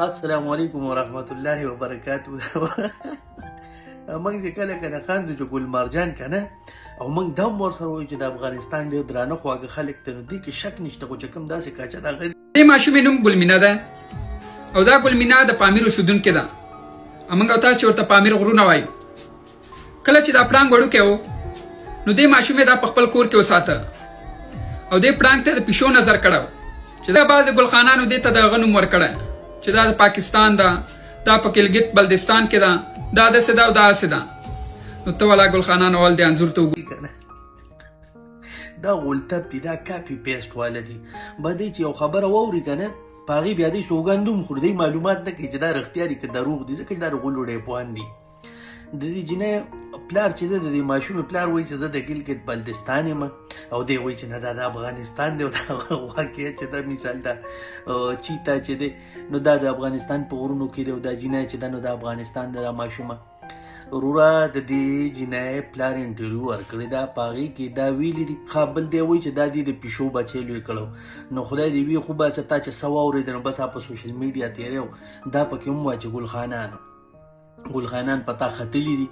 السلام علیکم ورحمت الله وبرکاته. موږ کله کله خاندو چې ګل مارجان کنه او موږ دا ورسره وایو چې د افغانستان ډېر درانه خواږه خلک ته نو دې کې شک نشته خو چې کوم داسې کاچه د هغه دې ماشومې نوم ګلمینا ده او دا ګلمینا د پامیر اوسېدونکې ده. موږ او تاسو چې ورته پامیر غرونه وایو. کله چې دا پړانګ وړوکی و نو دې ماشومې دا په خپل کور کې وساته او دې پړانګ ته د پیشو نظر کړی چې دا بعضې ګلخانانو دې ته د هغه نوم ورکړی چې دا د پاکستان ده، دا په ګلګت بلدستان کې ده، دا داسې ده او دا هسې ده. نو ته والا ګلخانانو اول دې انځور ته وګورې. دا غولتب دي، دا کاپي پیسټ واله دي. به دی چې یو خبره واوري که نه په هغې بیا دی سوګند هم خوري، دی معلومات نه کوي چې دا رښتیا دي که دروغ دي، ځکه چې دا د غولو ډیپوان دي. د دې جینۍ پلار چې ده د دې ماشومې پلار وایي چې زه د ګلګت بلدستان یم او دی وایي چې نه دا د افغانستان دی او دا واقعیت چې دا مثال دا چیتا چې دی نو دا د افغانستان په غرونو کې دی او دا جینۍ چې ده نو د افغانستان ده دا ماشومه. وروره د دې جینۍ پلار انټرویو ورکړې ده، په هغې کې دا ویلي دي. بل دی وایي چې دا دې د پیشو بچی لوی کړی نو خدای دې وي خو باسه تا چې څه واورېده نو بس په سوشل میډیا تېری و. دا پکې هم وایي چې ګلخانان پتا ختلی دي.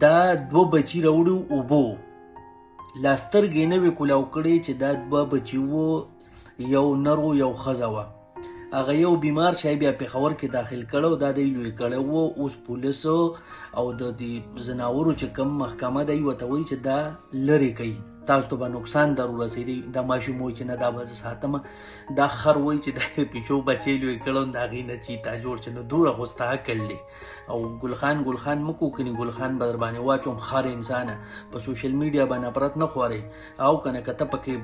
دا دوه بچي راوړي اوبو لا سترګې نه وې کولاو کړې چې دا دوه بچي وو، یو نر و یو ښځه وه. هغه یو بیمار شی بیا پېښور کې داخل کړی دا دی لوی کړی و. اوس پولیسو او د دې ځناورو چې کوم محکمه دی ورته وایي چې دا لرې کوي، تاسو ته به نقصان در ورسېدی. دا ماشوم وایي چې نه دا به زه ساتمه. دا خر وایي چې د پیشو بچی لوی کړی د هغې نه چیتا جوړ چې نو دومره خو ستا عقل دی. او ګلخان مه کو کنې ګلخان به در باندې واچوم خر انسانه په سوشل میډیا باندې نفرت نه خورئ او که نه که ته پکې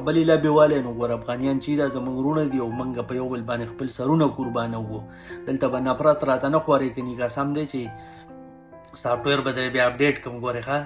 بلې لابې والی نو ګوره افغانیان چې دا زموږ وروڼه دي او موږ په یو بل باندې خپل سرونه قربانه وو. دلته به نفرت راته نه خورئ کنې که سم دی چې سافټویر به درې بیا اپډیټ کوم ګورې ښه